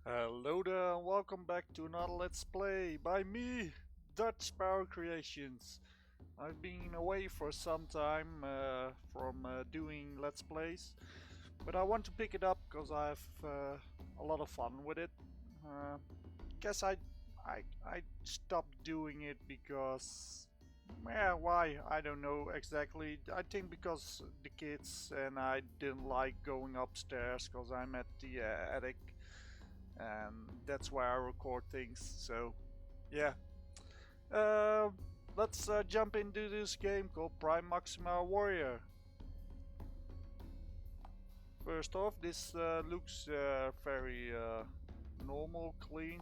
Hello there and welcome back to another Let's Play by me, Dutch Power Creations. I've been away for some time from doing Let's Plays, but I want to pick it up because I have a lot of fun with it. Guess I stopped doing it because, yeah, why? I don't know exactly. I think because the kids and I didn't like going upstairs because I'm at the attic. And that's where I record things. So, yeah. Uh, let's jump into this game called PMWarrior. First off, this looks very normal, clean.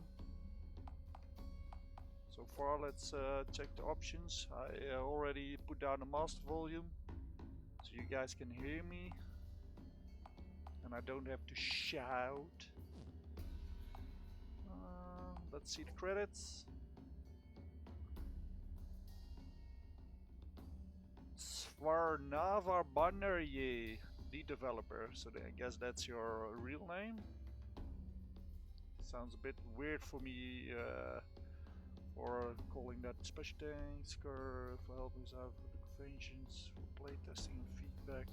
So far, let's check the options. I already put down the master volume, so you guys can hear me, and I don't have to shout. Let's see the credits. PMWarrior, the developer. So I guess that's your real name. Sounds a bit weird for me for calling that special thanks for helping us out with the conventions, for playtesting and feedback.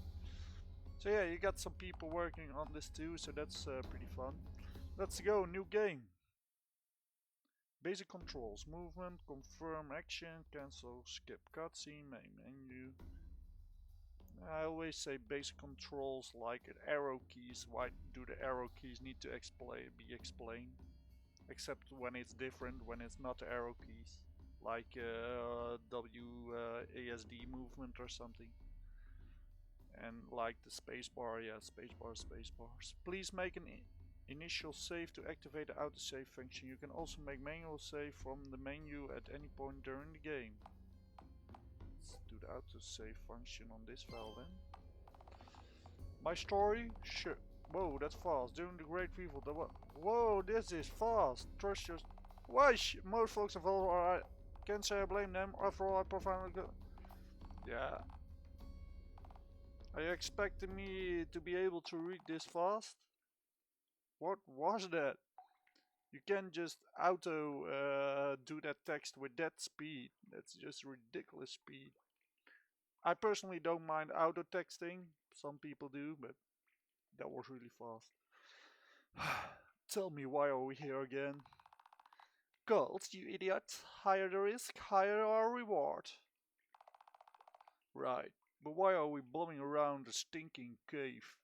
So yeah, you got some people working on this too, so that's pretty fun. Let's go, new game. Basic controls: movement, confirm action, cancel, skip cutscene, main menu. I always say basic controls like arrow keys. Why do the arrow keys need to be explained? Except when it's different, when it's not arrow keys. Like WASD movement or something. And like the spacebar, yeah, spacebars. Please make an initial save to activate the autosave function. You can also make manual save from the menu at any point during the game. Let's do the autosave function on this file then. My story? Sure. Whoa, that's fast. During the Great Revolt, whoa, this is fast. Trust your... Why? Most folks have alright. Can't say I blame them. After all, I profoundly... Yeah. Are you expecting me to be able to read this fast? What was that? You can't just auto do that text with that speed. That's just ridiculous speed. I personally don't mind auto texting. Some people do, but that was really fast. Tell me, why are we here again? Girls, you idiot. Higher the risk, higher our reward. Right, but why are we bombing around a stinking cave?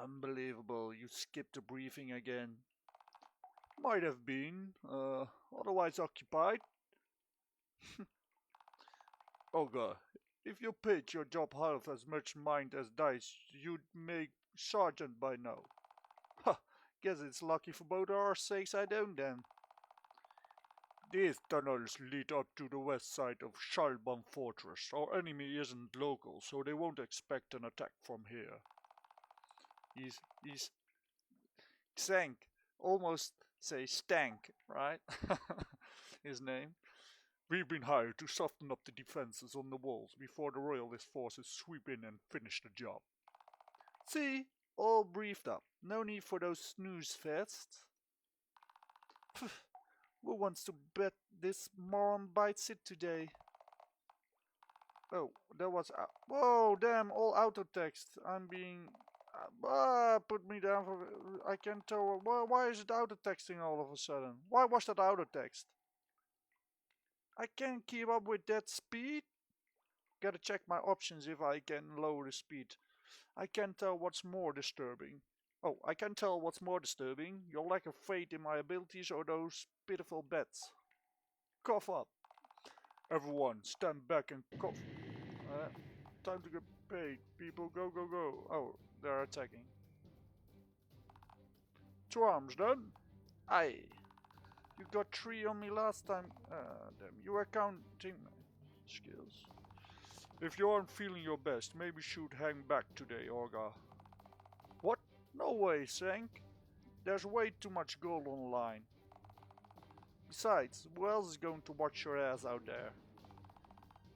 Unbelievable, you skipped the briefing again. Might have been, otherwise occupied. Oh god, if you pitch your job half as much mind as dice, you'd make sergeant by now. Ha, guess it's lucky for both our sakes I don't then. These tunnels lead up to the west side of Shalban Fortress. Our enemy isn't local, so they won't expect an attack from here. He's Xank. Almost say Stank, right? His name. We've been hired to soften up the defenses on the walls before the royalist forces sweep in and finish the job. See? All briefed up. No need for those snooze fests. Who wants to bet this moron bites it today? Oh, that was... whoa, damn, all auto text. I'm being... put me down for... I can't tell... Why is it auto texting all of a sudden? Why was that auto text? I can't keep up with that speed. Gotta check my options if I can lower the speed. I can't tell what's more disturbing. Oh, I can tell what's more disturbing. Your lack of faith in my abilities or those pitiful bets. Cough up. Everyone, stand back and cough. Time to get paid. People, go, go, go. Oh, they're attacking. 2 arms done. Aye. You got 3 on me last time. Damn, you were counting my skills. If you aren't feeling your best, maybe you should hang back today, Orga. What? No way, Sank. There's way too much gold on the line. Besides, who else is going to watch your ass out there?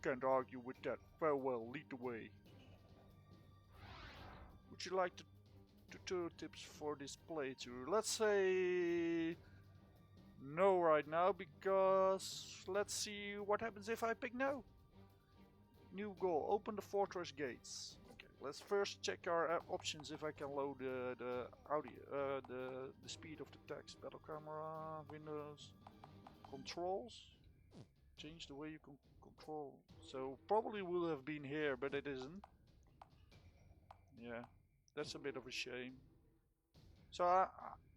Can't argue with that. Farewell, lead the way. Would you like to tutorial tips for this playthrough. Let's say no right now, because let's see what happens if I pick no. New goal, open the fortress gates. Okay, let's first check our options if I can load the audio, the speed of the text. Battle camera, windows, controls. Change the way you can control. So probably would have been here, but it isn't. Yeah, that's a bit of a shame. So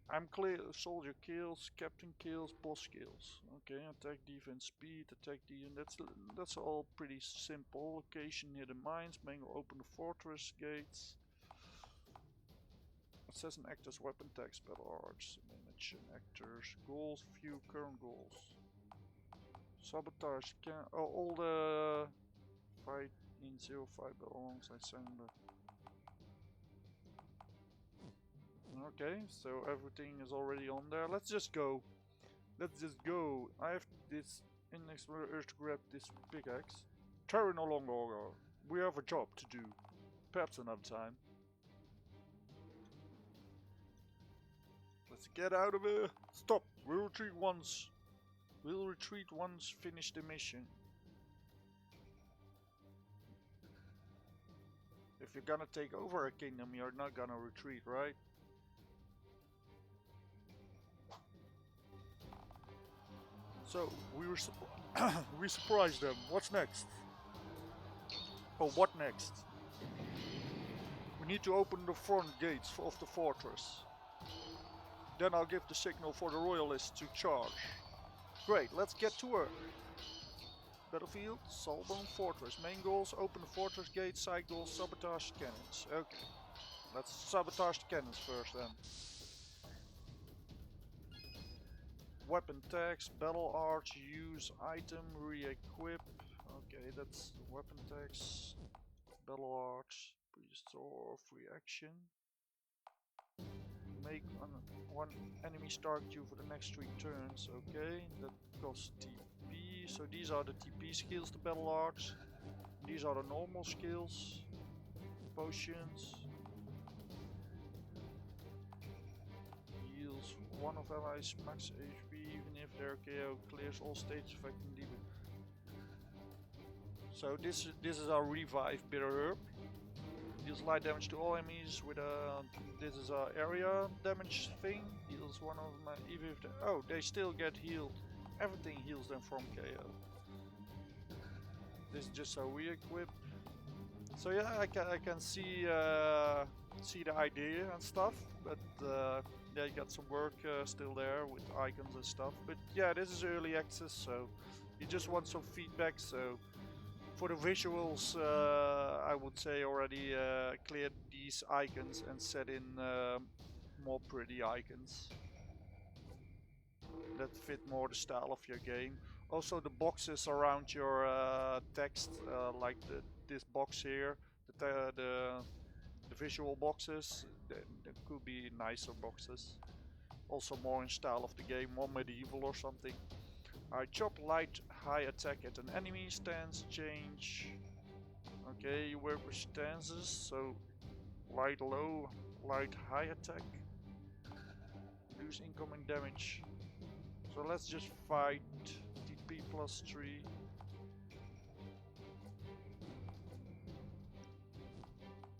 I'm clear. Soldier kills, captain kills, boss kills. Okay, attack, defense, speed, attack, defense. That's all pretty simple. Location near the mines. Mangle open the fortress gates. Assassin actors, weapon tags, battle arts, manage actors, goals, view current goals. Sabotage can all the fight in 05 alongside Sander. Okay, so everything is already on there. Let's just go. Let's just go. I have this index urge to grab this pickaxe. Terry no longer. We have a job to do. Perhaps another time. Let's get out of here. Stop. We'll retreat once. We'll retreat once finish the mission. If you're gonna take over a kingdom, you're not gonna retreat, right? So, we surprised them. What's next? Oh, what next? We need to open the front gates of the fortress. Then I'll give the signal for the royalists to charge. Great, let's get to work. Battlefield, Salbone Fortress. Main goals, open the fortress gates. Side goals, sabotage cannons. Okay, let's sabotage the cannons first then. Weapon tags, battle arts, use item, re-equip. Okay, that's weapon tags, battle arts, restore, free action. Make one enemy target you for the next 3 turns. Okay, that costs TP. So these are the TP skills, the battle arts. These are the normal skills, potions. Heals one of allies max HP even if their KO clears all stages affecting demon. So this is our revive bitter herb. Deals light damage to all enemies with a. This is our area damage thing. Deals one of my even if they still get healed. Everything heals them from KO. This is just how we equip. So yeah, I can see the idea and stuff, but yeah, you got some work still there with icons and stuff. But yeah, this is early access, so you just want some feedback. So for the visuals, I would say already clear these icons and set in more pretty icons that fit more the style of your game. Also the boxes around your text, like this box here, the visual boxes, that could be nicer boxes. Also more in style of the game, more medieval or something. Alright, chop light high attack at an enemy, stance change. Okay, you work with stances, so light low, light high attack. Reduce incoming damage. So let's just fight TP plus 3.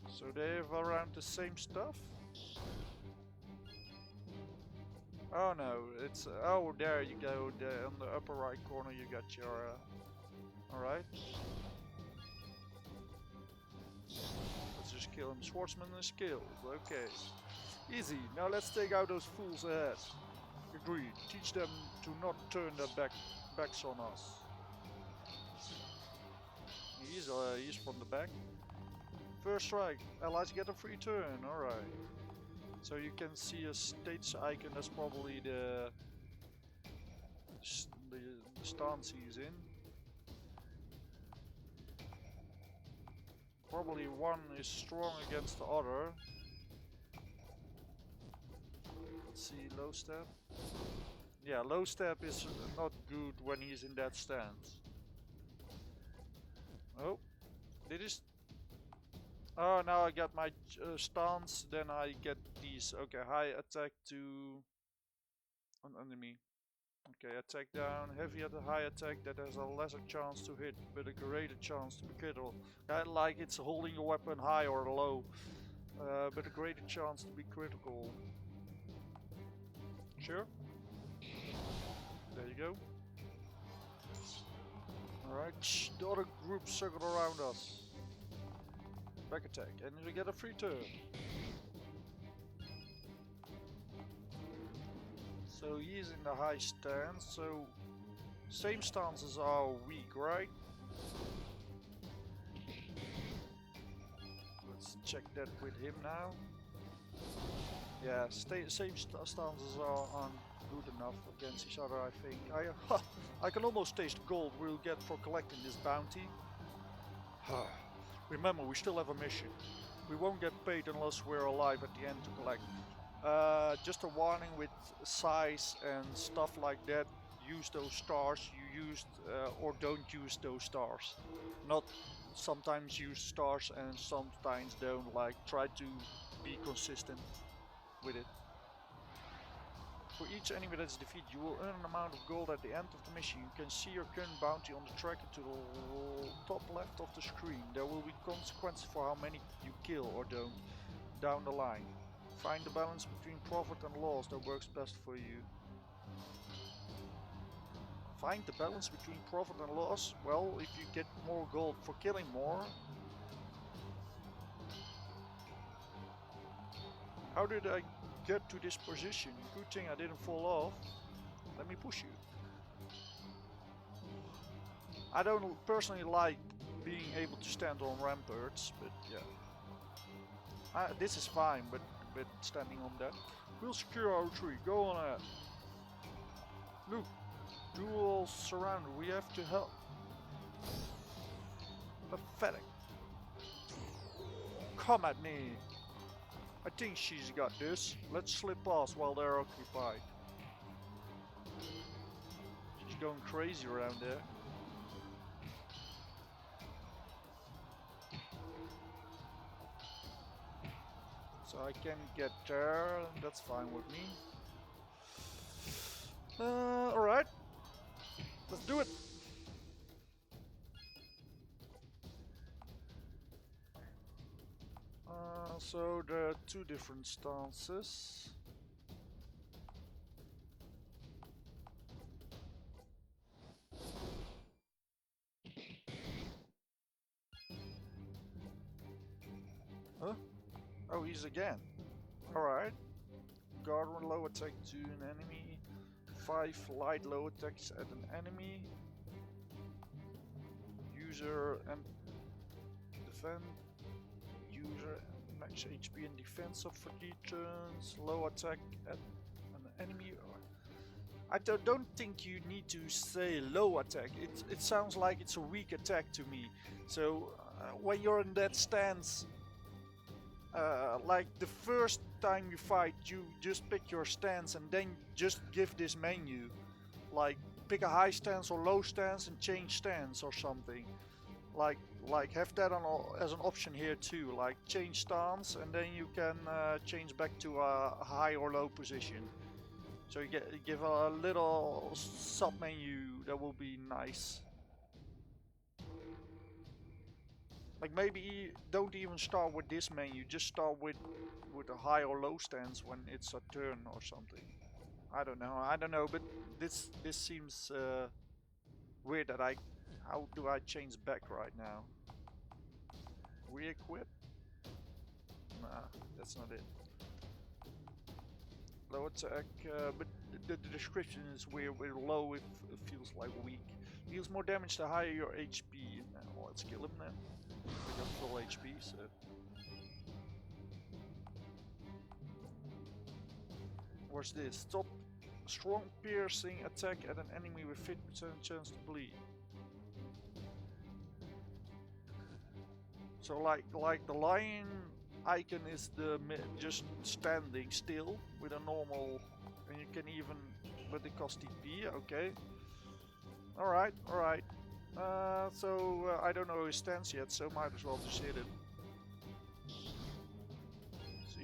So they have around the same stuff? Oh no, it's oh there you go, on the upper right corner you got your alright. Let's just kill him. Swordsman and skills, okay. Easy, now let's take out those fools ahead. Agreed, teach them to not turn their backs on us. He's from the back. First strike, allies get a free turn, alright. So you can see a stage icon, that's probably the stance he's in. Probably one is strong against the other. Let's see, low step. Yeah, low step is not good when he's in that stance. Oh, Oh, now I got my stance, then I get these. Okay, high attack to an enemy. Okay, attack down, heavy at a high attack that has a lesser chance to hit, but a greater chance to be critical. Like it's holding your weapon high or low, but a greater chance to be critical. Sure? There you go. Alright, the other group circled around us. Back attack, and we get a free turn. So he's in the high stance, so same stances are weak, right? Let's check that with him now. Yeah, same stances are good enough against each other, I think. I can almost taste the gold we'll get for collecting this bounty. Remember, we still have a mission. We won't get paid unless we're alive at the end to collect. Just a warning with size and stuff like that. Use those stars you used or don't use those stars. Not sometimes use stars and sometimes don't. Like, try to be consistent with it. For each enemy that is defeated, you will earn an amount of gold at the end of the mission. You can see your current bounty on the tracker to the top left of the screen. There will be consequences for how many you kill or don't down the line. Find the balance between profit and loss that works best for you. Find the balance between profit and loss. Well, if you get more gold for killing more. How did I get to this position? Good thing I didn't fall off. Let me push you. I don't personally like being able to stand on ramparts, but yeah. This is fine, but standing on that. We'll secure our tree. Go on ahead. Look, duels surrounded. We have to help. Pathetic. Come at me. I think she's got this. Let's slip past while they're occupied. She's going crazy around there. So I can get there, that's fine with me. Alright. Let's do it. So there are two different stances. Huh? Oh, he's again. Alright. Guard one low attack to an enemy. 5 light low attacks at an enemy. User and defend. User max HP and defense of 3 turns. Low attack at an enemy. I don't think you need to say low attack. It sounds like it's a weak attack to me. So when you're in that stance, like the first time you fight, you just pick your stance and then just give this menu. Like pick a high stance or low stance and change stance or something. Like have that as an option here too. Like change stance and then you can change back to a high or low position. So you give a little sub menu. That will be nice. Like maybe don't even start with this menu, just start with a high or low stance when it's a turn or something. I don't know, but this seems weird that how do I change back right now? Re-equip? Nah, that's not it. Low attack, but the description is weird. With low it feels like weak. Deals more damage the higher your HP. Well, let's kill him then. We got full HP, so. What's this? Stop strong piercing attack at an enemy with 50% chance to bleed. So like the lion icon is just standing still with a normal, and you can even, but it costs TP. Okay. All right. So I don't know his stance yet, so might as well just hit him.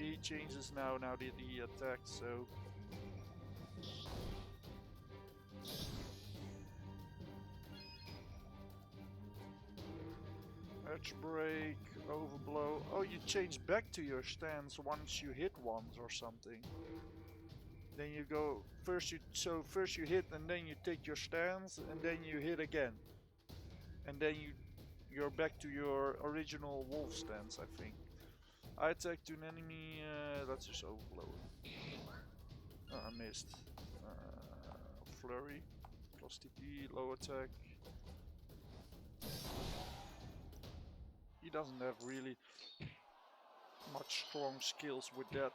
he changes now that he attacks, so... Edge break, overblow. Oh, you change back to your stance once you hit once or something. Then you go first you hit and then you take your stance and then you hit again. And then you're back to your original wolf stance, I think. I attack to an enemy, let's just overblow it. Oh, I missed. Flurry, plus TP, low attack. He doesn't have really much strong skills with that.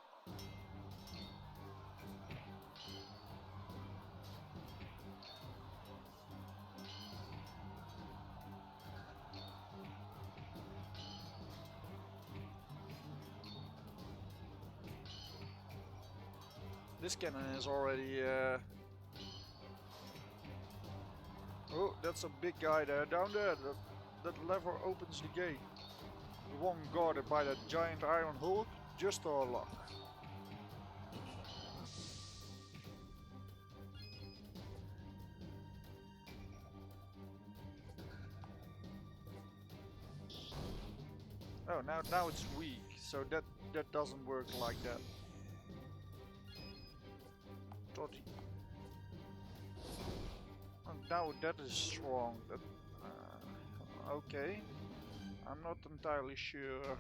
This cannon is already... Oh, that's a big guy there. Down there, that lever opens the gate. The one guarded by that giant iron hulk, just our luck. Oh, now it's weak, so that doesn't work like that. Totty. Oh, now that is strong. That okay. I'm not entirely sure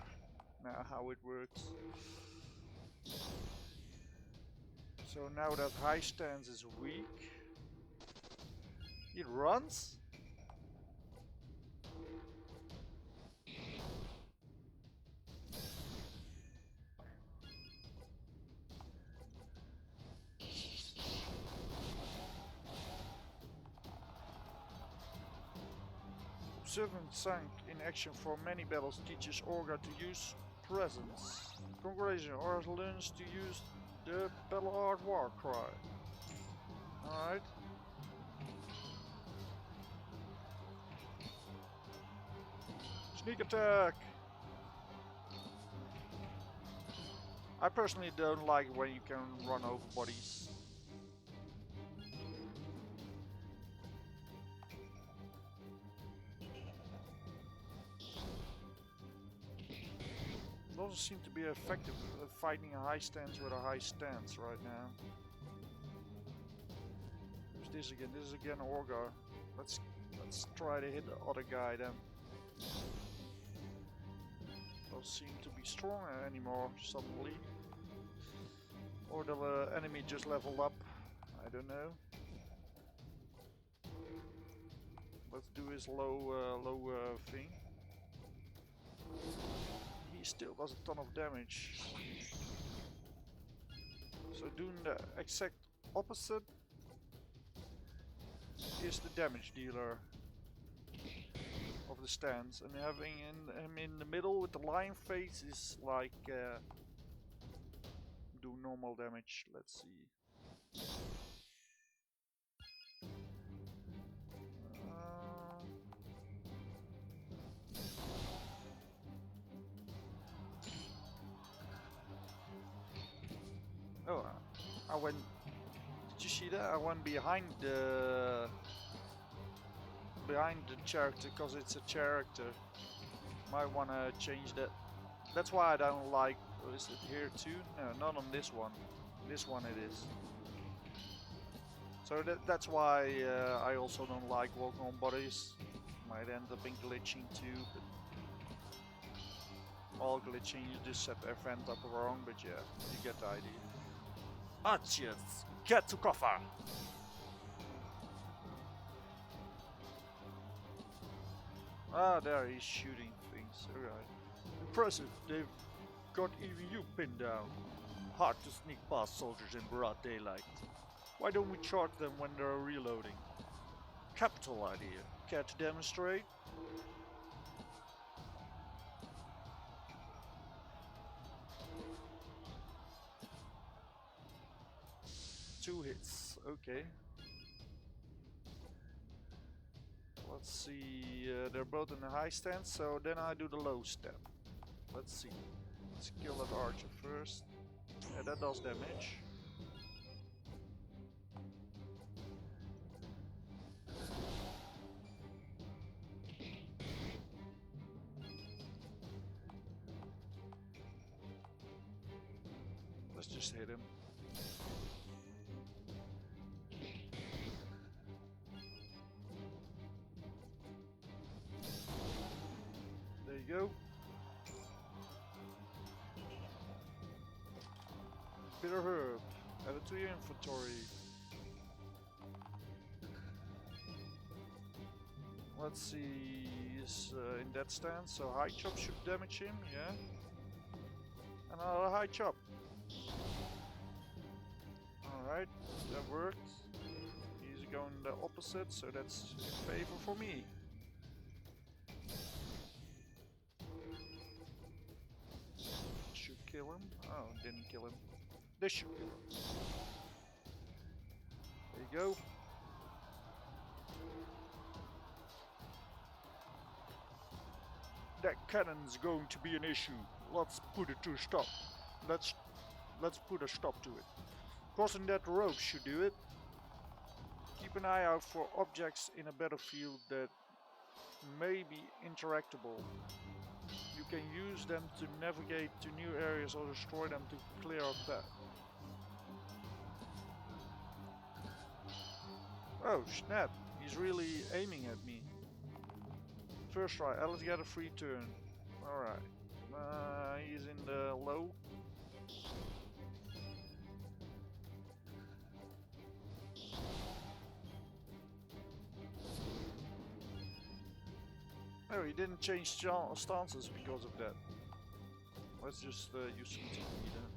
now how it works. So now that high stance is weak, it runs. Observant Sank in action for many battles teaches Orga to use presence. Congratulations, Orga learns to use the Battle Art War Cry. Alright. Sneak attack! I personally don't like when you can run over bodies. Doesn't seem to be effective fighting a high stance with a high stance right now. Who's this again? This is again Orga. Let's try to hit the other guy then. Doesn't seem to be strong anymore suddenly. Or the enemy just leveled up. I don't know. Let's do his low thing. He still does a ton of damage. So doing the exact opposite is the damage dealer of the stance, and having him in the middle with the lion face is like do normal damage. Let's see. Oh, I went. Did you see that? I went behind the character because it's a character. Might wanna change that. That's why I don't like. Oh, is it here too? No, not on this one. This one it is. So that's why I also don't like walking on bodies. Might end up in glitching too, but all glitching you just set the event up wrong. But yeah, you get the idea. Archers, get to cover! Ah, there he's shooting things. Alright. Impressive, they've got even you pinned down. Hard to sneak past soldiers in broad daylight. Why don't we charge them when they're reloading? Capital idea. Care to demonstrate? Two hits, okay. Let's see, they're both in the high stance, so then I do the low step. Let's see. Let's kill that archer first. Yeah, that does damage. Let's just hit him. There you go. Bitter herb. Add it to your inventory. Let's see. He's in that stance, so high chop should damage him, yeah. Another high chop. Alright, that worked. He's going the opposite, so that's in favor for me. Should kill him. Oh, didn't kill him. This should kill him. There you go. That cannon's going to be an issue. Let's put it to a stop. Let's put a stop to it. Crossing that rope should do it. Keep an eye out for objects in a battlefield that may be interactable. You can use them to navigate to new areas or destroy them to clear a path. Oh snap, he's really aiming at me. First try, let's get a free turn. Alright. He's in the low. Oh, he didn't change stances because of that. Let's just use some TP then.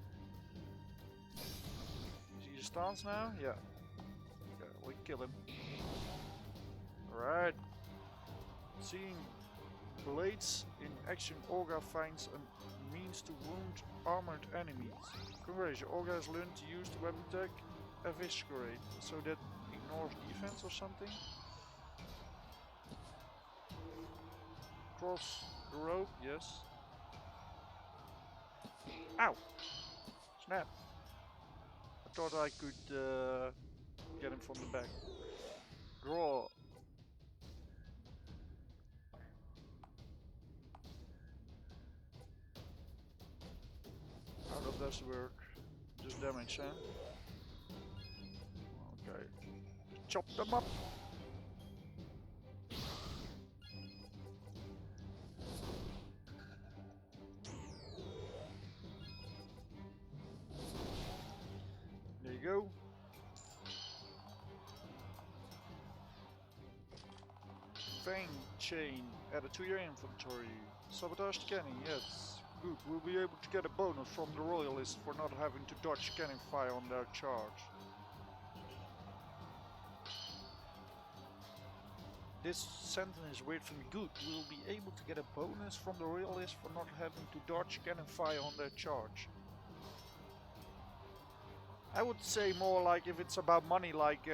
See your stance now? Yeah. Okay, we kill him. Alright. Seeing blades in action, Olga finds a means to wound armored enemies. Congratulations, Olga has learned to use the weapon tech Eviscerate, so that ignores defense or something. Cross the rope, yes. Ow! Snap! I thought I could get him from the back. Draw. How does this work? Just damage, huh? Okay. Chop them up! There you go. Fang chain added to your inventory. Sabotage the cannon, yes. Good, we'll be able to get a bonus from the royalists for not having to dodge cannon fire on their charge. This sentence is weird for me. Good, we'll be able to get a bonus from the royalists for not having to dodge cannon fire on their charge. I would say more like if it's about money, like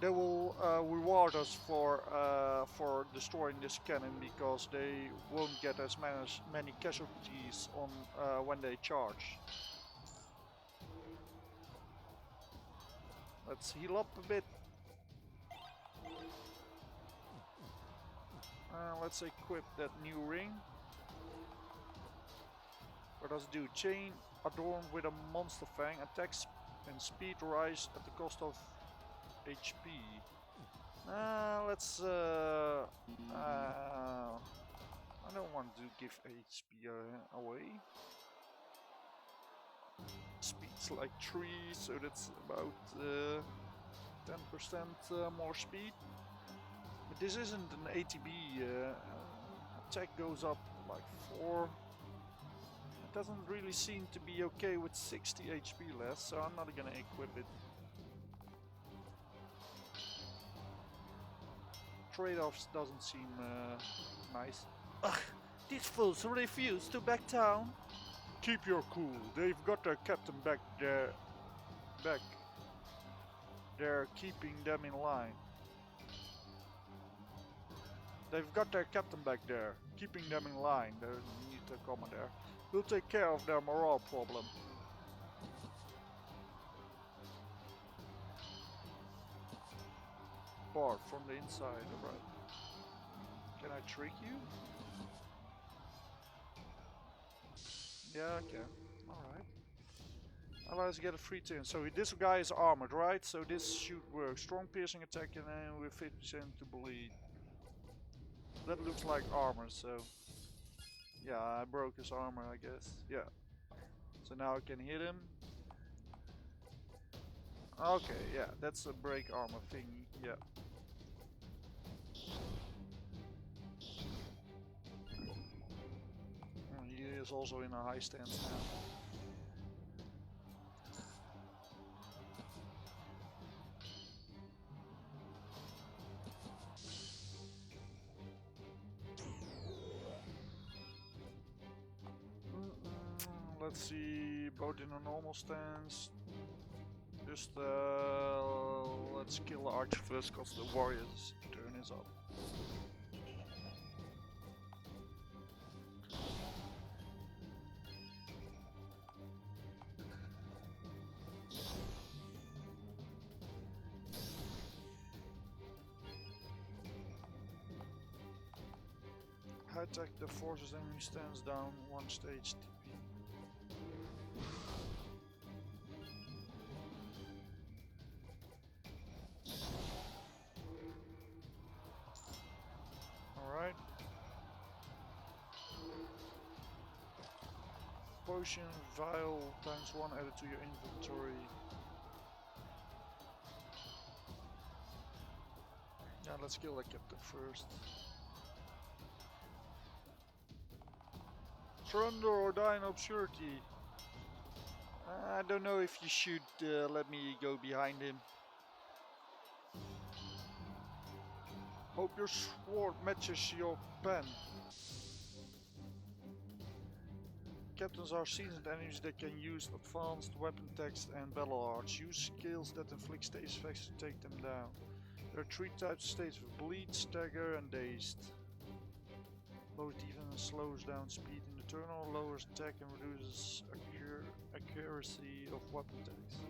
they will reward us for destroying this cannon because they won't get as many casualties on when they charge. Let's heal up a bit. Let's equip that new ring. What does it do? Chain adorned with a monster fang, attacks and speed rise at the cost of HP. Let's I don't want to give HP away. Speed's like 3, so that's about 10% more speed. But this isn't an ATB. Attack goes up like 4. It doesn't really seem to be okay with 60 HP less, so I'm not gonna equip it. Trade-offs doesn't seem nice. Ugh, these fools refuse to back down. Keep your cool. They've got their captain back there. They're keeping them in line. They've got their captain back there, keeping them in line. They need a comma there. We'll take care of their morale problem. Bart from the inside, alright. Can I trick you? Yeah, I can. Alright. Allows to get a free turn. So this guy is armored, right? So this should work. Strong piercing attack and then with 50% to bleed. That looks like armor, so... Yeah, I broke his armor, I guess. Yeah. So now I can hit him. Okay, yeah, that's a break armor thingy, yeah. He is also in a high stance now. Let's see, both in a normal stance. Just let's kill the archer first, cause the warrior's turn is up. High attack that forces enemy stands down one stage TP. Alright. Potion vial ×1 added to your inventory. Yeah, let's kill the captain first. Surrender or die in obscurity. I don't know if you should let me go behind him. Hope your sword matches your pen. Captains are seasoned enemies that can use advanced weapon text and battle arts. Use skills that inflict status effects to take them down. There are 3 types of states: bleed, stagger and dazed. Lowers defense and slows down speed in the turn, or lowers attack and reduces accuracy of weapon attacks.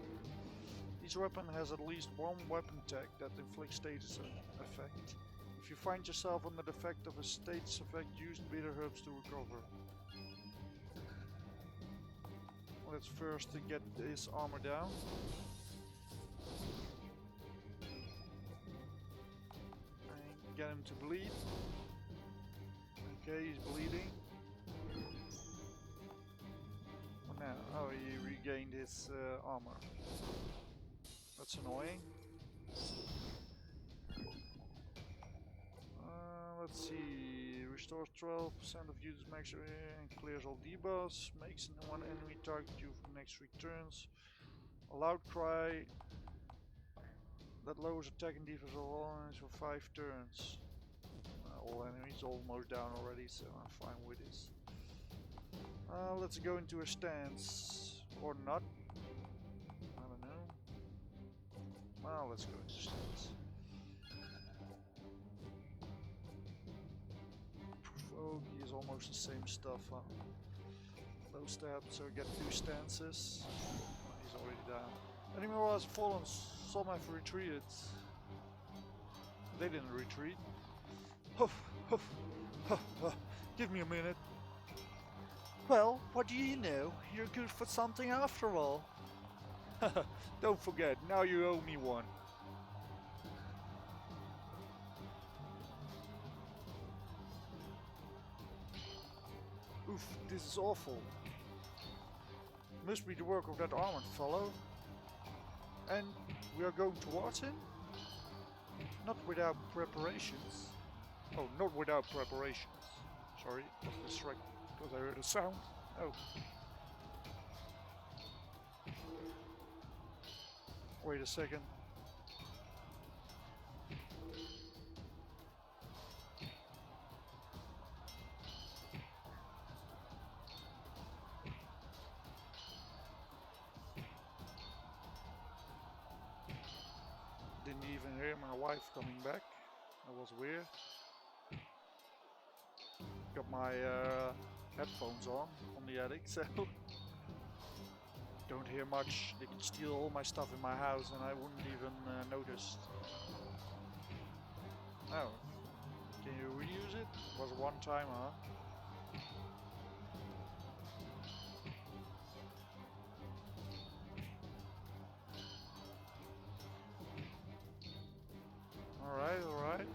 Each weapon has at least one weapon tag that inflicts status effect. If you find yourself under the effect of a status effect, use bitter herbs to recover. Let's first get his armor down. And get him to bleed. Okay, he's bleeding. What now? Oh, he regained his armor. That's annoying. Let's see. Restores 12% of users max and clears all debuffs. Makes one enemy target you for the next 3 turns. A loud cry that lowers attack and defense of all enemies for 5 turns. All enemies almost down already, so I'm fine with this. Let's go into a stance. Or not. I don't know. Well, let's go into stance. Provoke is almost the same stuff. Low stab, so get 2 stances. Oh, he's already down. Enemy has fallen, some have retreated. They didn't retreat. Huff, huff, huff, huff. Give me a minute. Well, what do you know? You're good for something after all. Don't forget, now you owe me one. Oof, this is awful. Must be the work of that armored fellow. And we are going towards him? Not without preparations. Oh, not without preparations. Sorry, I was distracted because I heard a sound. Oh. Wait a second. Didn't even hear my wife coming back. That was weird. Got my headphones on the attic, so don't hear much. They could steal all my stuff in my house and I wouldn't even notice. Oh, can you reuse it? It was a one time, huh? Alright.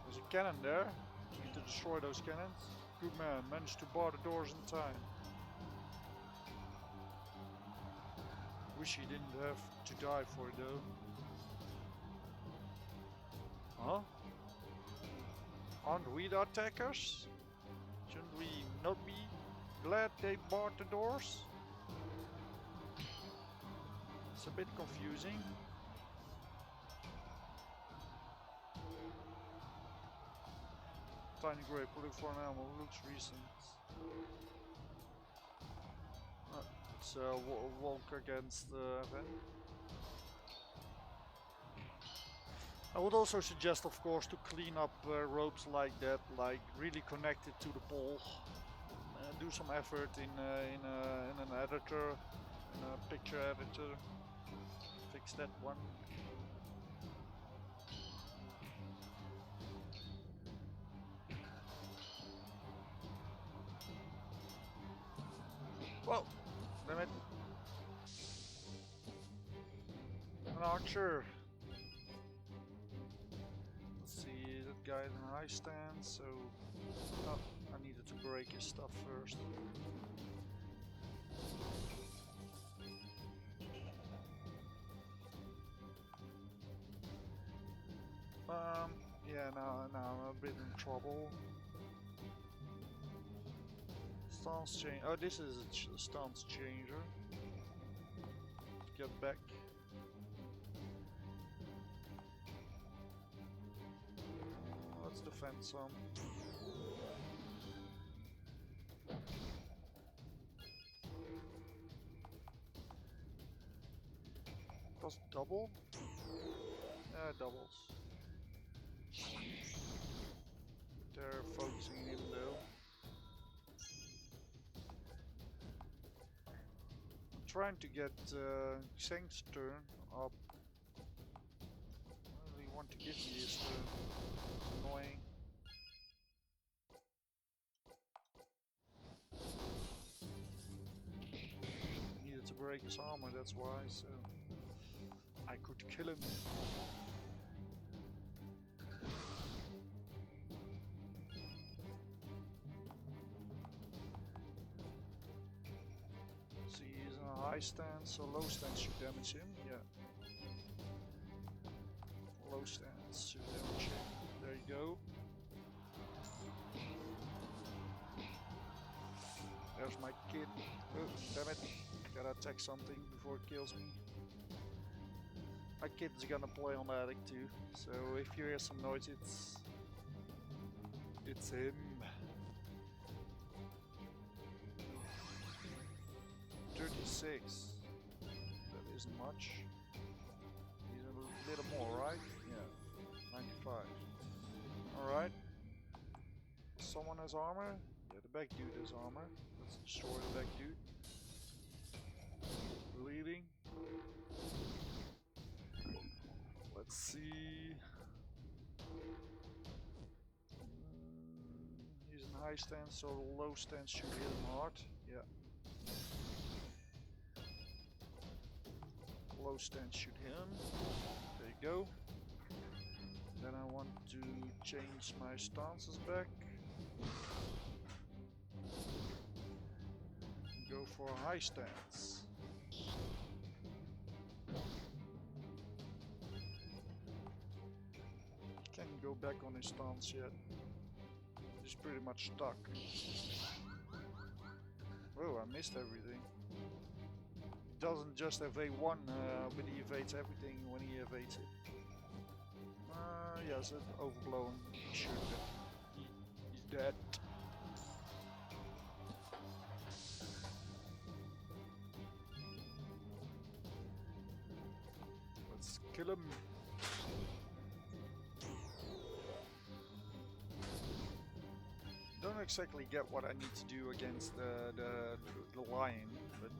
There's a cannon there. You need to destroy those cannons. Good man, managed to bar the doors in time. Wish he didn't have to die for it though. Huh? Aren't we the attackers? Shouldn't we not be glad they barred the doors? It's a bit confusing. Tiny grey, pulling for an animal, looks recent. It's a walk against the event. I would also suggest, of course, to clean up ropes like that, like really connect it to the pole. Do some effort in an editor, in a picture editor. Fix that one. Whoa! Damn it! An archer. Let's see, that guy in a high stand, so oh, I needed to break his stuff first. Yeah, now I'm a bit in trouble. Stance change. Oh, this is a stance changer. Get back. Let's defend some. Does it double? Yeah, it doubles. They're focusing him though. I'm trying to get Xeng's turn up. I really want to give me his turn. It's annoying. I needed to break his armor, that's why, so I could kill him. High stance, so low stance should damage him, yeah. Low stance should damage him. There you go. There's my kid. Oh, damn it. Gotta attack something before it kills me. My kid's gonna play on the attic too, so if you hear some noise, it's him. 36. That isn't much. Need a little more, right? Yeah. 95. Alright. Someone has armor? Yeah, the back dude has armor. Let's destroy the back dude. Bleeding. Let's see. He's in high stance, so the low stance should hit him hard. Yeah. Low stance should hit him. There you go. Then I want to change my stances back. Go for a high stance. Can't go back on his stance yet. He's pretty much stuck. Oh, I missed everything. He doesn't just evade one, but he evades everything when he evades it. Yes, it's overblown. He's dead. Let's kill him. don't exactly get what I need to do against the lion, but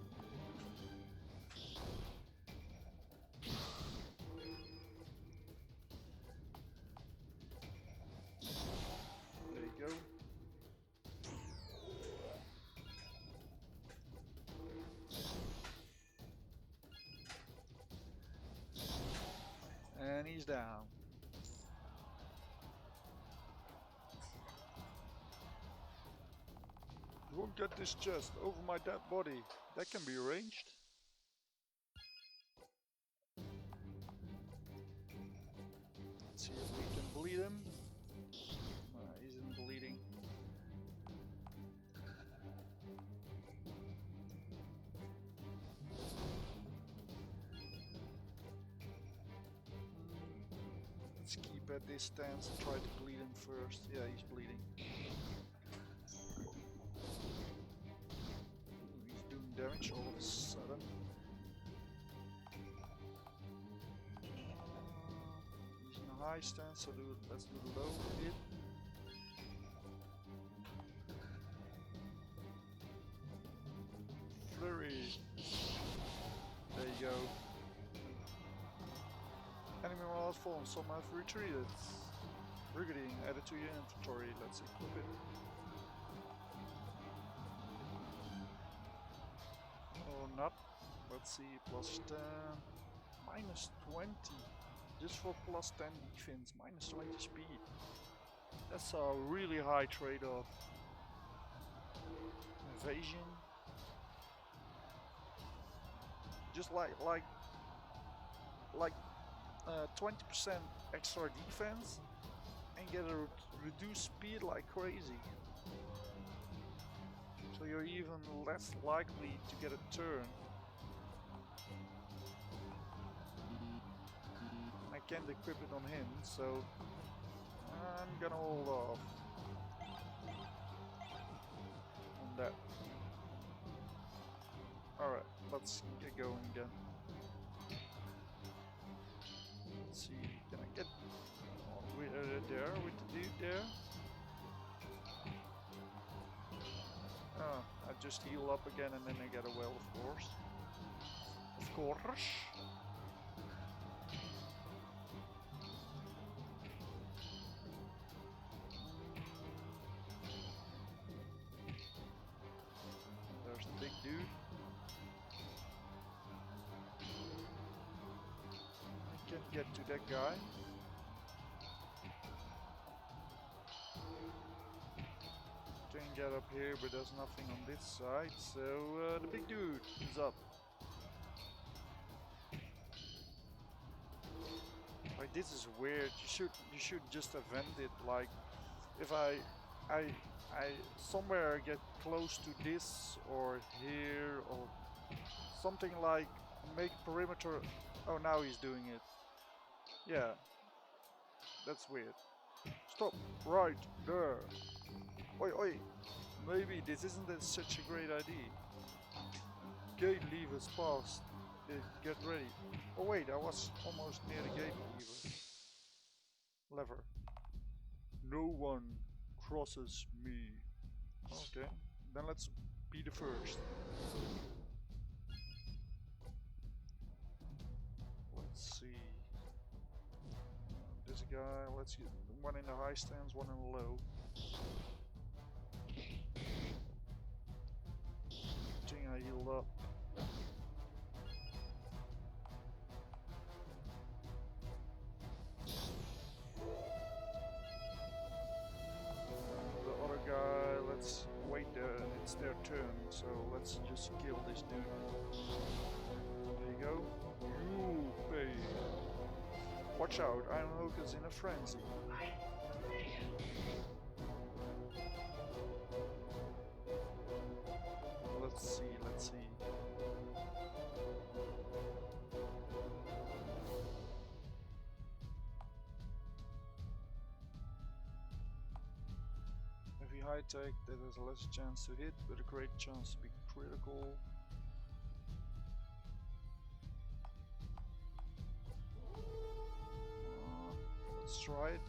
there you go. And he's down. You won't get this chest over my dead body. That can be arranged. Let's see if we can bleed him. He isn't bleeding. Let's keep at this stance and try to bleed him first. Yeah, he's bleeding. He's doing damage all of a sudden. He's in a high stance, so let's do the low hit. Flurry. There you go. Enemy morale has fallen, some have retreated. Brigadier, added to your inventory. Let's equip it. Or not. Let's see, plus 10, minus 20. Just for plus 10 defense, minus 20 speed. That's a really high trade-off. Evasion. Just like 20% extra defense and get a reduced speed like crazy. So you're even less likely to get a turn. I can't equip it on him, so I'm gonna hold off on that. Alright, let's get going again. Let's see, can I get there with the dude there? Oh, I just heal up again and then I get a well, of course. Of course. There's the big dude. I can't get to that guy. Can get up here, but there's nothing on this side, so the big dude is up. Like, this is weird. You should just event it. Like, if I somewhere get close to this or here or something, like make perimeter. Oh, now he's doing it. Yeah, that's weird. Stop right there. Oi, oi. Maybe this isn't such a great idea. Gate levers passed. Get ready. Oh wait, I was almost near the gate lever. No one crosses me. Okay, then let's be the first. Let's see. This guy, let's get one in the high stance, one in the low. I think I healed up. The other guy, let's wait there, it's their turn, so let's just kill this dude. There you go. You pay. Watch out, Iron Hook is in a frenzy. Let's see, let's see. Heavy high tech that has a less chance to hit, but a great chance to be critical. Let's try it.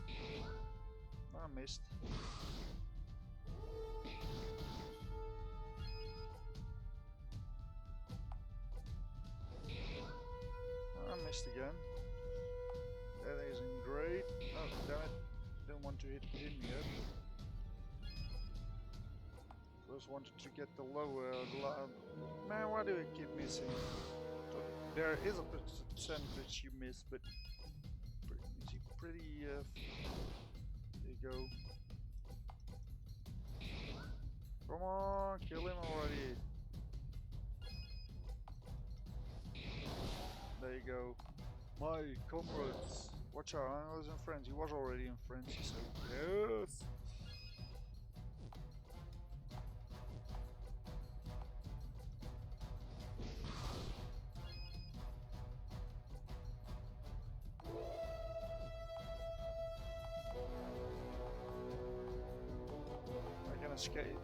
I missed. missed again. That isn't great. Oh, damn it. Didn't want to hit him yet. Just wanted to get the lower. Man, why do I keep missing? There is a percentage you miss, but pretty. There you go. Come on, kill him already. There you go. My comrades. Watch out, I was in France. He was already in France, so yes. I can escape.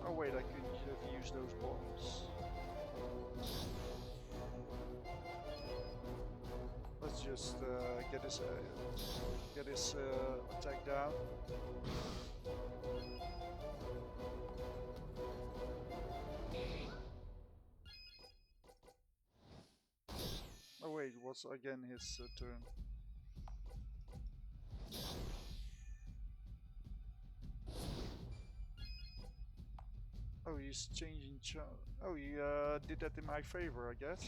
Oh wait, I could have used those bombs. Let's just get his attack down. Oh wait, what's again his turn? Oh, he's changing. Oh, he did that in my favor, I guess.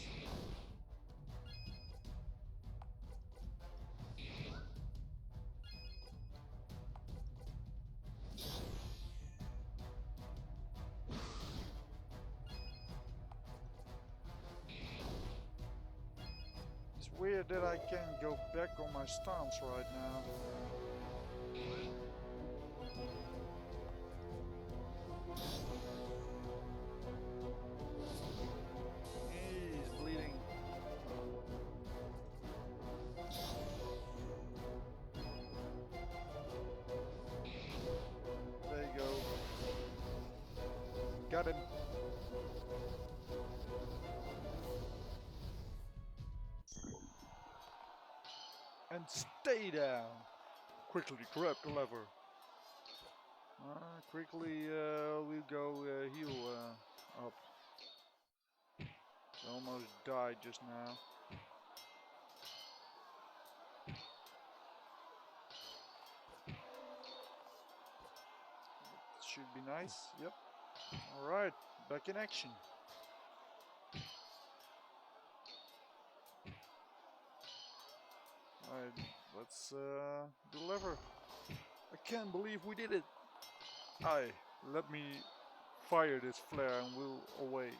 It's weird that I can't go back on my stance right now. He's bleeding. There you go. Got him. And stay down. Quickly grab the lever. Quickly we'll go heal up. I almost died just now. Should be nice. Yep. Alright, back in action. Alright, let's deliver. I can't believe we did it. Let me fire this flare and we'll away.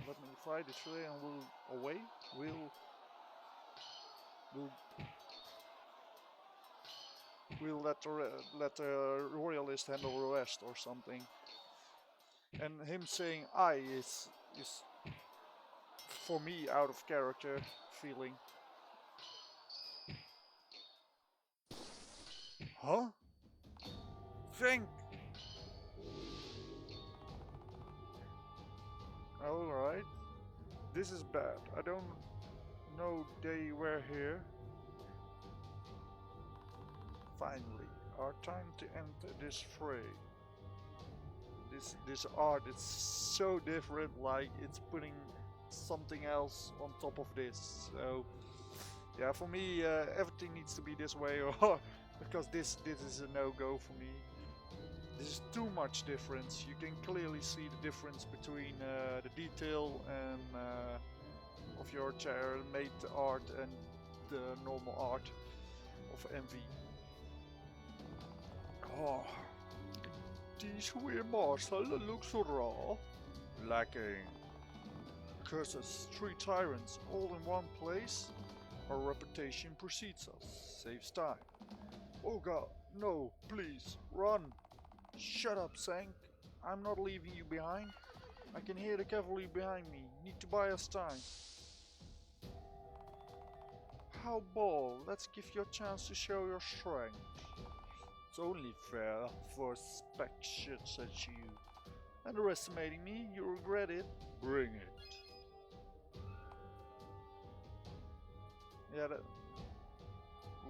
Let me fire this flare and we'll away. We'll let the royalist handle the rest or something. And him saying is for me out of character feeling. Huh? Think. Alright. This is bad. I don't know they were here. Finally, our time to enter this fray. This art is so different, like it's putting something else on top of this. So yeah, for me everything needs to be this way, or because this is a no-go for me. This is too much difference. You can clearly see the difference between the detail and of your chair-made art and the normal art of MV. Oh, these weird marshal look so raw. Lacking. Curses, 3 tyrants all in one place. Our reputation precedes us. Saves time. Oh god, no, please, run. Shut up, Sank. I'm not leaving you behind. I can hear the cavalry behind me. Need to buy us time. How bold. Let's give you a chance to show your strength. It's only fair for spec shits at you. Underestimating me, you regret it. Bring it. Yeah, that...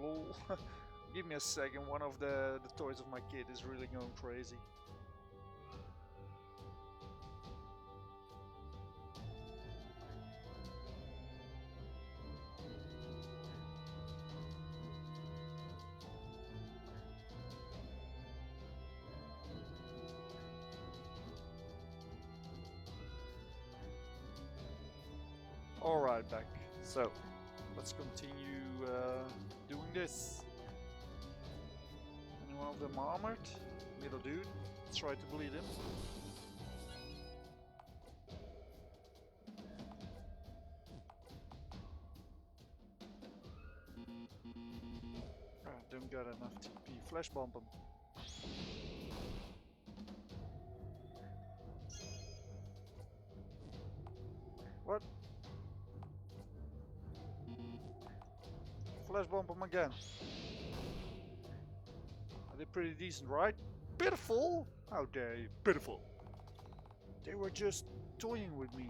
Lol. Give me a second, one of the toys of my kid is really going crazy. Alright, back. So, let's continue doing this. Any one of them armored? Little dude. Let's try to bleed him. Don't got enough TP. Flash bomb him. What? Flash bomb him again. Are they pretty decent, right? Pitiful! How dare you? Pitiful. They were just toying with me.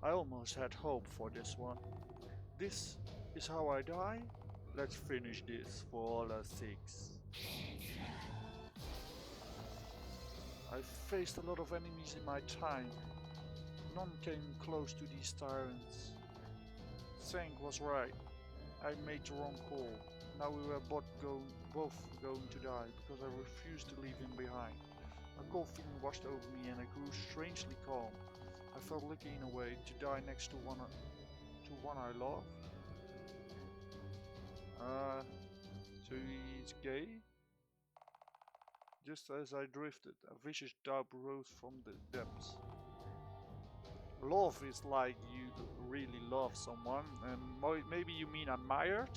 I almost had hope for this one. This is how I die? Let's finish this for all our sakes. I've faced a lot of enemies in my time. None came close to these tyrants. Sank was right. I made the wrong call. Now we were both going to die because I refused to leave him behind. A cold feeling washed over me and I grew strangely calm. I felt lucky in a way to die next to one I love. So he's gay? Just as I drifted, a vicious doubt rose from the depths. Love is like you really love someone, and maybe you mean admired?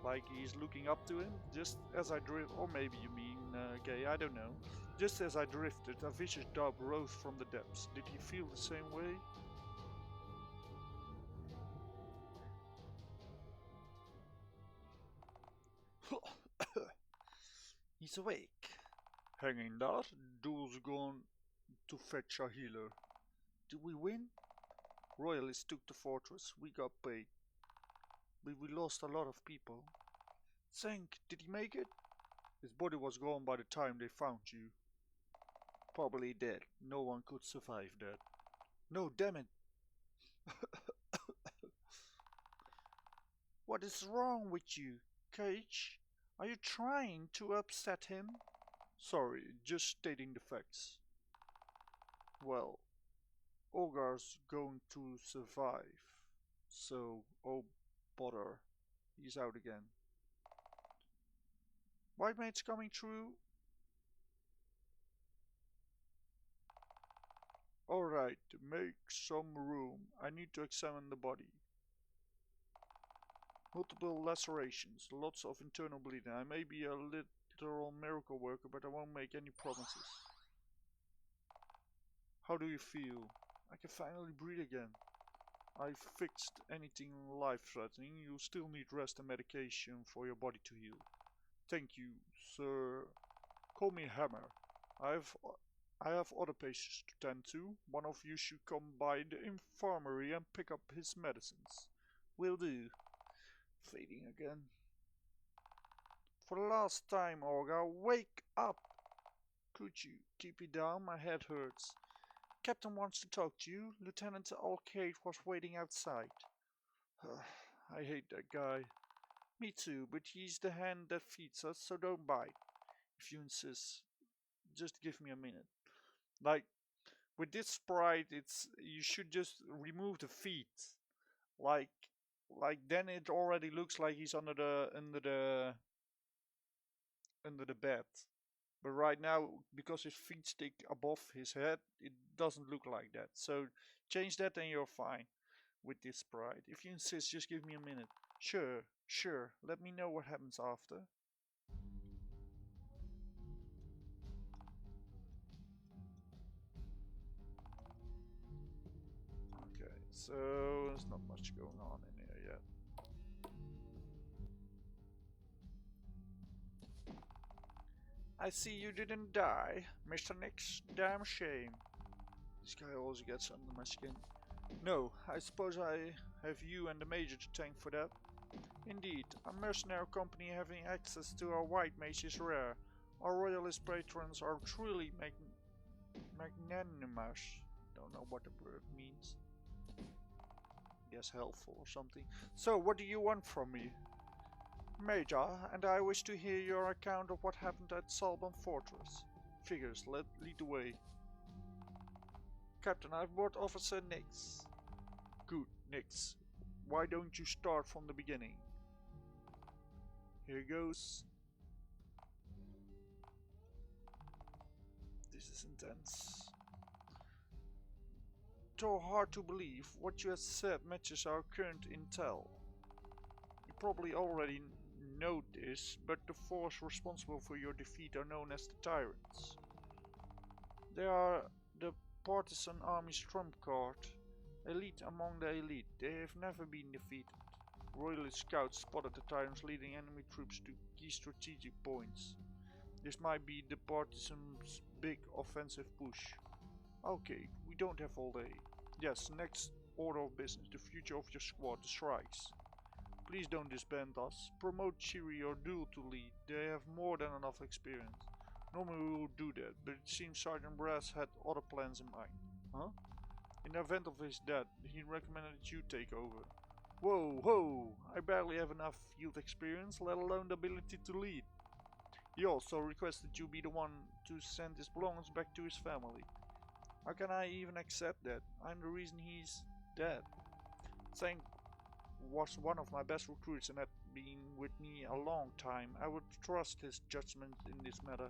Like he's looking up to him? Just as I drift, or maybe you mean gay, I don't know. Just as I drifted, a vicious doubt rose from the depths. Did he feel the same way? He's awake. Hanging there, Duel's gone to fetch a healer. Did we win? Royalists took the fortress, we got paid. But we lost a lot of people. Zank, did he make it? His body was gone by the time they found you. Probably dead. No one could survive that. No, damn it. What is wrong with you, Cage? Are you trying to upset him? Sorry, just stating the facts. Well, Olgar's going to survive. So, oh bother, he's out again. White mate's coming through. Alright, make some room. I need to examine the body. Multiple lacerations, lots of internal bleeding. I may be a literal miracle worker, but I won't make any promises. How do you feel? I can finally breathe again. I fixed anything life-threatening. You still need rest and medication for your body to heal. Thank you, sir. Call me Hammer. I have other patients to tend to. One of you should come by the infirmary and pick up his medicines. Will do. Fading again. For the last time, Olga, wake up! Could you keep it down? My head hurts. Captain wants to talk to you. Lieutenant Alcade was waiting outside. I hate that guy. Me too, but he's the hand that feeds us, so don't bite. If you insist. Just give me a minute. Like, with this sprite, you should just remove the feet. Like then it already looks like he's under the bed. But right now, because his feet stick above his head, it doesn't look like that. So change that and you're fine with this sprite. If you insist, just give me a minute. Sure. Let me know what happens after. Okay, so there's not much going on in here yet. I see you didn't die, Mr. Nix. Damn shame. This guy always gets under my skin. No, I suppose I have you and the Major to thank for that. Indeed, a mercenary company having access to our white mage is rare. Our royalist patrons are truly magnanimous. Don't know what the word means. Guess helpful or something. So, what do you want from me? Major, and I wish to hear your account of what happened at Salban Fortress. Figures, lead the way. Captain, I've brought Officer Nix. Good, Nix. Why don't you start from the beginning? Here goes. This is intense. Though hard to believe, what you have said matches our current intel. You probably already know this, but the force responsible for your defeat are known as the Tyrants. They are the partisan army's trump card, elite among the elite. They have never been defeated. Royalist scouts spotted the Tyrants leading enemy troops to key strategic points. This might be the partisans' big offensive push. Okay, we don't have all day. Yes, next order of business, the future of your squad, the Shrikes. Please don't disband us. Promote Chiri or Duel to lead. They have more than enough experience. Normally we would do that, but it seems Sergeant Brass had other plans in mind. Huh? In the event of his death, he recommended that you take over. Whoa, whoa! I barely have enough field experience, let alone the ability to lead. He also requested you be the one to send his belongings back to his family. How can I even accept that? I'm the reason he's dead. Sang was one of my best recruits and had been with me a long time. I would trust his judgment in this matter.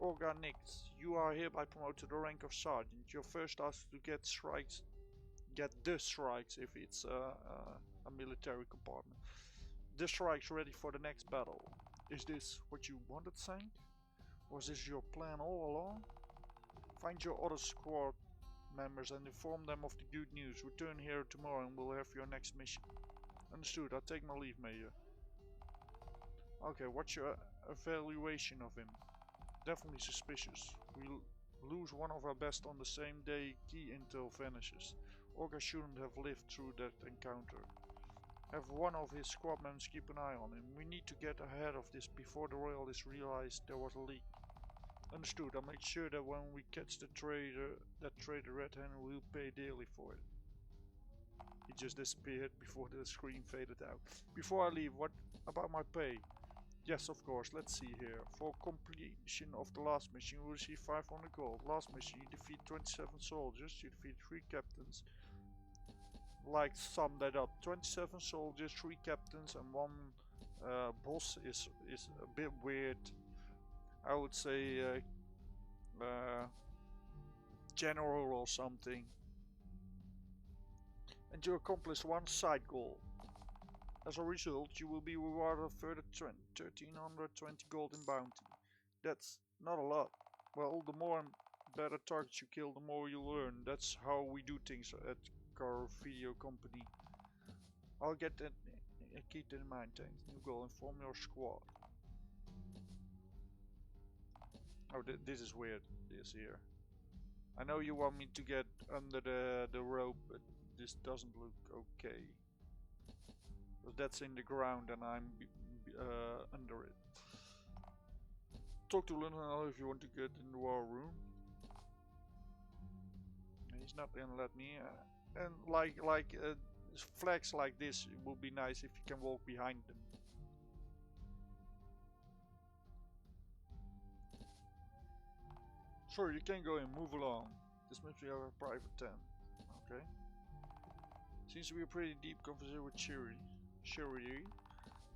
Orga Nix, you are hereby promoted to the rank of sergeant. Your first task is to get the Shrikes if it's a military compartment. The Shrikes ready for the next battle. Is this what you wanted, Sank? Was this your plan all along? Find your other squad members and inform them of the good news. Return here tomorrow and we'll have your next mission. Understood, I'll take my leave, Major. Okay, what's your evaluation of him? Definitely suspicious. We'll lose one of our best on the same day key intel vanishes. Orga shouldn't have lived through that encounter. Have one of his squad members keep an eye on him. We need to get ahead of this before the Royalists realize there was a leak. Understood, I'll make sure that when we catch the traitor, Red Hen will pay dearly for it. He just disappeared before the screen faded out. Before I leave, what about my pay? Yes, of course, let's see here. For completion of the last mission, you will receive 500 gold. Last mission, you defeat 27 soldiers, you defeat 3 captains. Like, sum that up. 27 soldiers, 3 captains, and 1 boss is a bit weird. I would say general or something. And you accomplished 1 side goal. As a result, you will be rewarded a further 1320 gold in bounty. That's not a lot. Well, the more and better targets you kill, the more you'll earn. That's how we do things at Car Video Company. I'll get that. Keep that in mind. Thanks. New goal. Inform your squad. Oh, this is weird. This here. I know you want me to get under the rope, but this doesn't look okay. Because that's in the ground and I'm under it. Talk to Lieutenant if you want to get in the war room. He's not gonna let me. And flags like this, it would be nice if you can walk behind them. Sure, you can go and move along. This must be our private tent. Okay. Seems to be a pretty deep conversation with Chiri.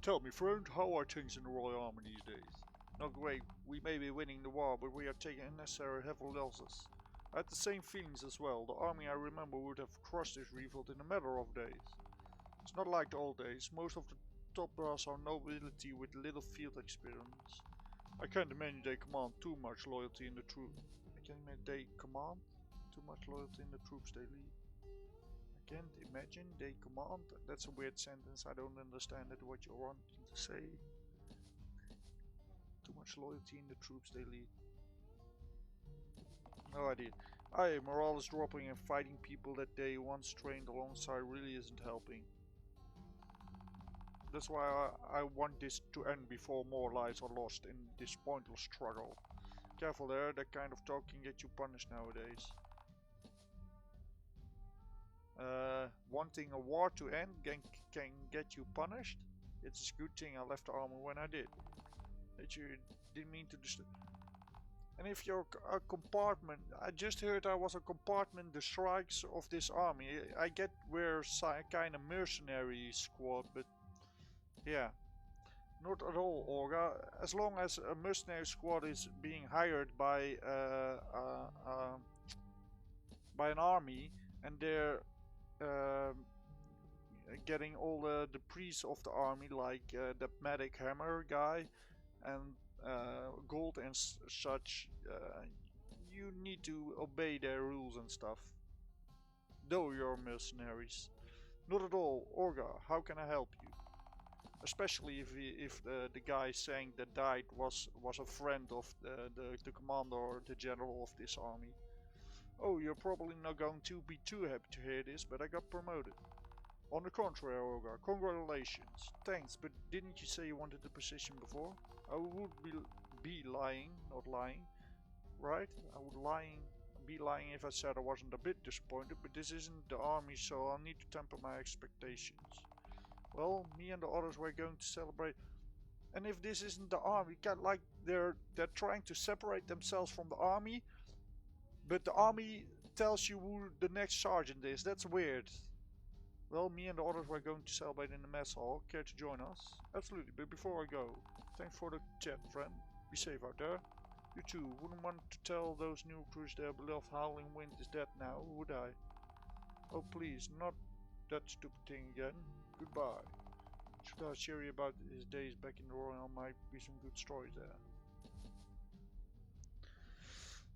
Tell me, friend, how are things in the Royal Army these days? Not great. We may be winning the war, but we are taking unnecessary heavy losses. I had the same feelings as well. The army I remember would have crushed this revolt in a matter of days. It's not like the old days. Most of the top brass are nobility with little field experience. I can't imagine they command too much loyalty in the troops. I can't imagine they command too much loyalty in the troops they lead. I can't imagine they command. That's a weird sentence. I don't understand it. What you're wanting to say. Too much loyalty in the troops they lead. No idea. Aye, morale is dropping and fighting people that they once trained alongside really isn't helping. That's why I want this to end before more lives are lost in this pointless struggle. Careful there, that kind of talk can get you punished nowadays. Wanting a war to end can get you punished? It's a good thing I left the army when I did. That you didn't mean to disturb. And if you're a compartment, I just heard I was a compartment the strikes of this army. I get we're kind of mercenary squad, but yeah, not at all, Olga. As long as a mercenary squad is being hired by an army and they're um, getting all the priests of the army, like the medic hammer guy and gold and such, you need to obey their rules and stuff. Though you're mercenaries. Not at all, Orga. How can I help you? Especially if the guy saying that died was a friend of the commander or the general of this army. Oh, you're probably not going to be too happy to hear this, but I got promoted. On the contrary, Olga, congratulations. Thanks, but didn't you say you wanted the position before? I would be lying, not lying, right? I would be lying if I said I wasn't a bit disappointed, but this isn't the army, so I'll need to temper my expectations. Well, me and the others were going to celebrate, and if this isn't the army, like they're trying to separate themselves from the army, but the army tells you who the next sergeant is. That's weird. Well, me and the others were going to celebrate in the mess hall. Care to join us? Absolutely, but before I go, thanks for the chat, friend. Be safe out there. You too. Wouldn't want to tell those new crews their beloved Howling Wind is dead now, would I? Oh please, not that stupid thing again. Goodbye. Should I cheer you about his days back in the Royal? Might be some good stories there.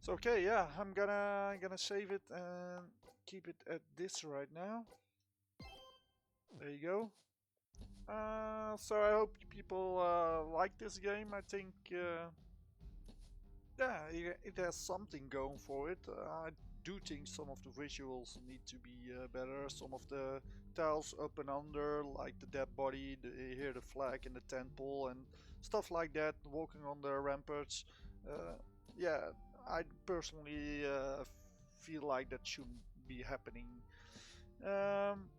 So okay, yeah, I'm gonna save it and keep it at this right now. There you go. So I hope people like this game. I think yeah, it has something going for it. I do think some of the visuals need to be better. Some of the tiles up and under, like the dead body, here the flag in the temple and stuff like that, walking on the ramparts. Yeah, I personally feel like that shouldn't be happening. Um,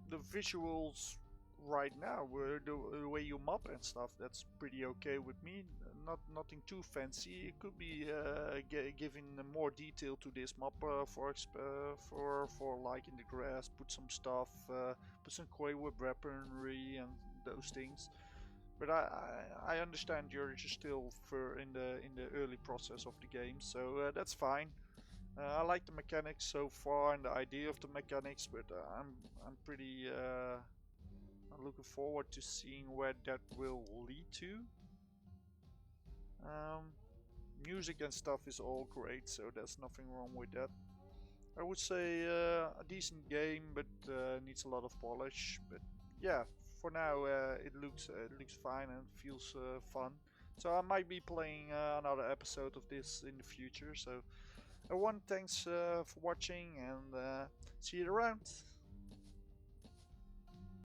the visuals right now, the way you map and stuff, that's pretty okay with me. Nothing too fancy. It could be giving more detail to this map, for like in the grass, put some stuff, put some quick whip weaponry and those things. But I understand you're just still in the early process of the game, so that's fine. I like the mechanics so far and the idea of the mechanics, but I'm pretty I'm looking forward to seeing where that will lead to. Um, Music and stuff is all great, so there's nothing wrong with that. I would say a decent game, but needs a lot of polish. But yeah, for now it looks fine and feels fun. So I might be playing another episode of this in the future. So one, thanks for watching and see you around.